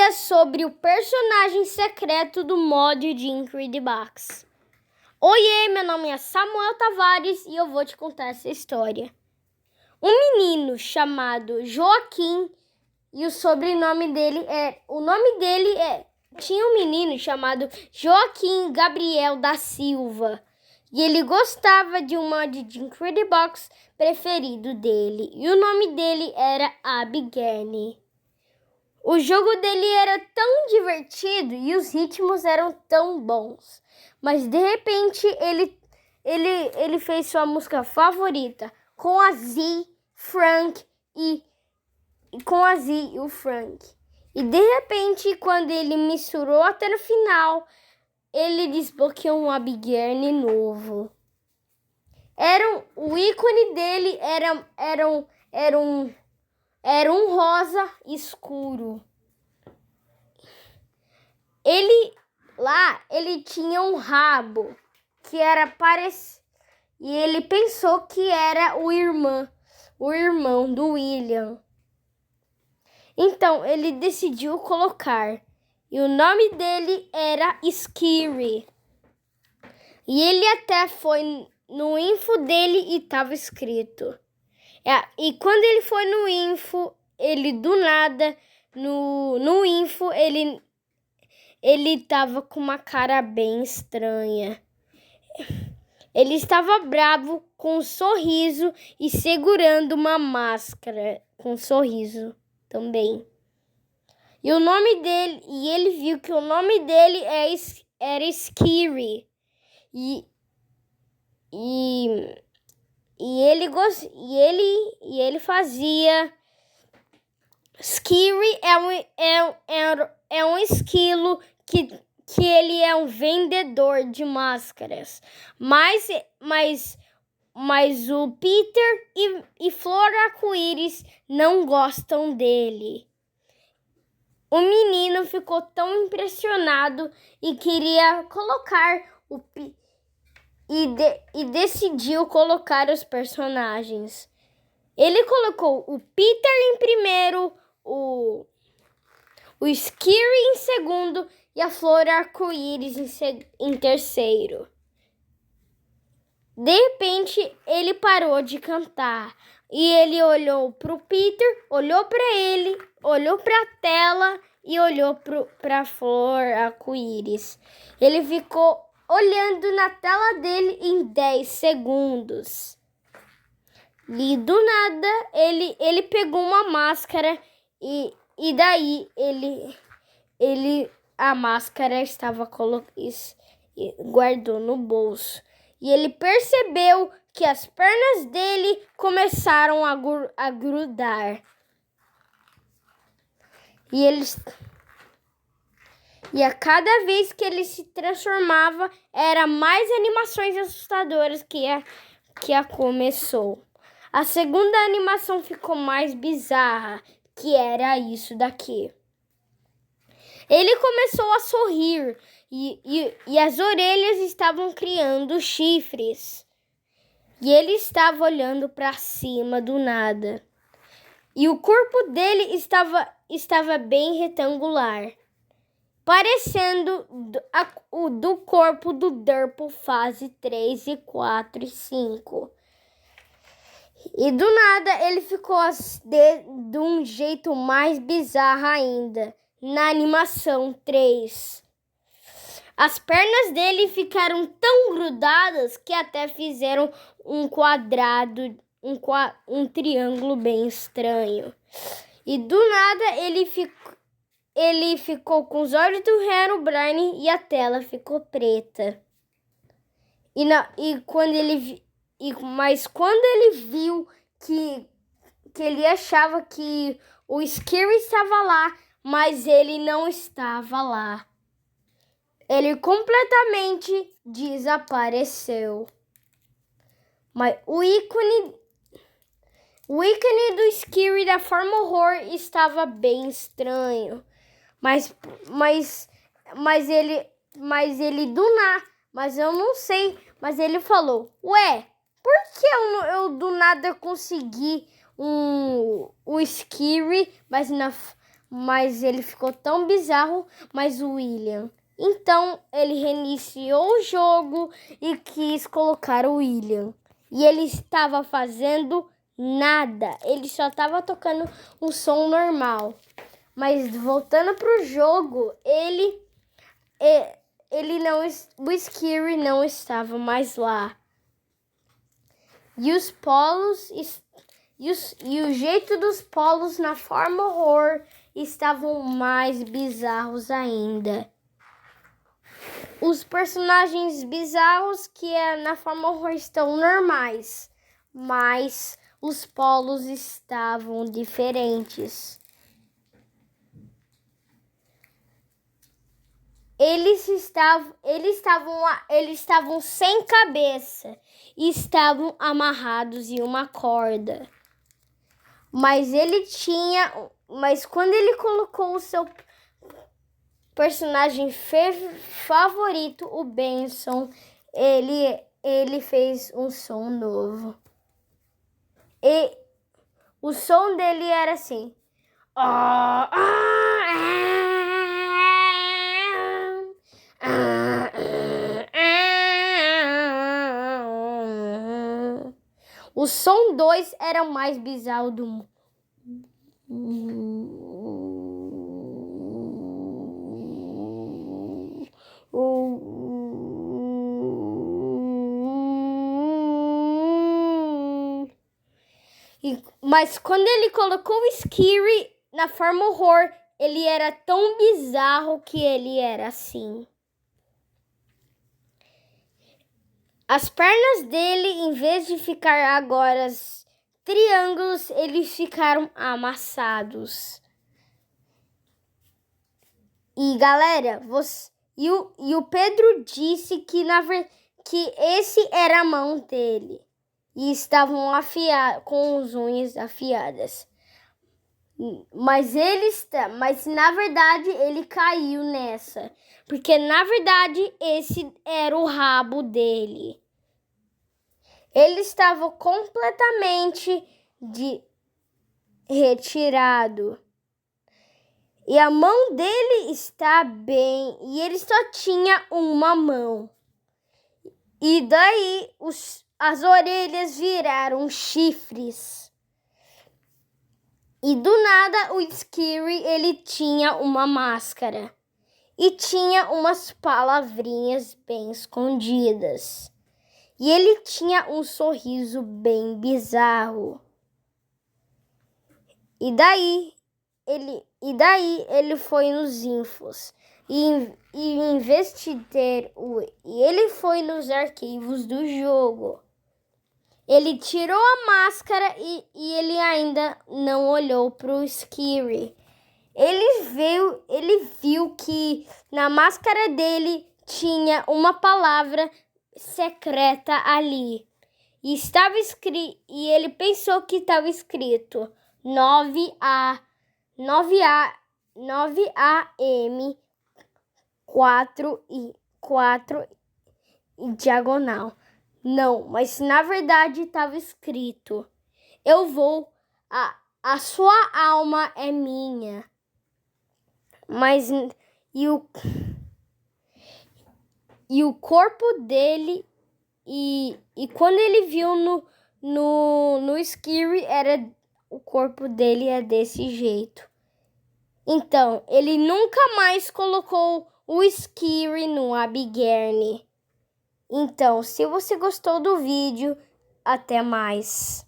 é sobre o personagem secreto do mod de Incredibox. Oiê, meu nome é Samuel Tavares e eu vou te contar essa história. Um menino chamado Joaquim e o sobrenome dele é... Tinha um menino chamado Joaquim Gabriel da Silva. E ele gostava de um mod de Incredibox preferido dele. E o nome dele era Abigail. O jogo dele era tão divertido e os ritmos eram tão bons. Mas de repente ele fez sua música favorita com a Z, Frank e o Frank. E de repente, quando ele misturou até no final, ele desbloqueou um Abigail novo. O ícone dele era um rosa escuro. Ele tinha um rabo que era parecido. E ele pensou que era o irmão do William. Então ele decidiu colocar. E o nome dele era Scary. E ele até foi no info dele e estava escrito. E quando ele foi no info, ele do nada, no info, ele estava com uma cara bem estranha. Ele estava bravo, com um sorriso e segurando uma máscara com um sorriso também. E ele viu que o nome dele era Scary. E ele fazia. Scary é um esquilo que ele é um vendedor de máscaras. Mas o Peter e Flor Arco-Íris não gostam dele. O menino ficou tão impressionado e queria colocar e decidiu colocar os personagens. Ele colocou o Peter em primeiro, o Scary em segundo e a Flor Arco-Íris em terceiro. De repente, ele parou de cantar e ele olhou para o Peter, olhou para ele, olhou para a tela e olhou para a Flor Arco-Íris. Ele ficou olhando na tela dele em 10 segundos. E do nada, ele pegou uma máscara e daí a máscara estava guardou no bolso. E ele percebeu que as pernas dele começaram a grudar. E a cada vez que ele se transformava, era mais animações assustadoras que começou. A segunda animação ficou mais bizarra, que era isso daqui. Ele começou a sorrir e as orelhas estavam criando chifres. E ele estava olhando para cima do nada. E o corpo dele estava bem retangular, parecendo o do corpo do Derpo fase 3 e 4 e 5. E do nada ele ficou de um jeito mais bizarro ainda, na animação 3. As pernas dele ficaram tão grudadas que até fizeram um quadrado, um triângulo bem estranho. E do nada ele ficou com os olhos do Herobrine e a tela ficou preta. Mas quando ele viu que ele achava que o Scary estava lá, mas ele não estava lá. Ele completamente desapareceu. Mas o ícone do Scary da forma horror estava bem estranho. Mas ele do nada, mas eu não sei, mas ele falou: "Ué, por que eu do nada consegui o Scary, mas ele ficou tão bizarro, mas o William. Então, ele reiniciou o jogo e quis colocar o William. E ele estava fazendo nada. Ele só estava tocando um som normal. Mas voltando pro jogo, o Scary não estava mais lá. E os polos e o jeito dos polos na forma horror estavam mais bizarros ainda. Os personagens bizarros que na forma horror estão normais, mas os polos estavam diferentes. Eles estavam sem cabeça e estavam amarrados em uma corda. Mas quando ele colocou o seu personagem favorito, o Benson, ele fez um som novo. E o som dele era assim. O som 2 era o mais bizarro do mundo. Mas quando ele colocou o Scary na forma horror, ele era tão bizarro que ele era assim. As pernas dele, em vez de ficar agora triângulos, eles ficaram amassados. E galera, o Pedro disse que esse era a mão dele. E estavam com as unhas afiadas. Mas na verdade ele caiu nessa. Porque na verdade esse era o rabo dele. Ele estava completamente retirado. E a mão dele está bem. E ele só tinha uma mão. E daí as orelhas viraram chifres. E do nada o Scary, ele tinha uma máscara. E tinha umas palavrinhas bem escondidas. E ele tinha um sorriso bem bizarro. E daí ele foi nos infos. E ele foi nos arquivos do jogo. Ele tirou a máscara e ele ainda não olhou pro Scary. Ele viu que na máscara dele tinha uma palavra secreta ali. E estava escrito, e ele pensou que estava escrito 9AM 4 e diagonal. Não, mas na verdade estava escrito: a sua alma é minha. Mas e o corpo dele e quando ele viu no Scary, o corpo dele é desse jeito. Então, ele nunca mais colocou o Scary no Abigail. Então, se você gostou do vídeo, até mais.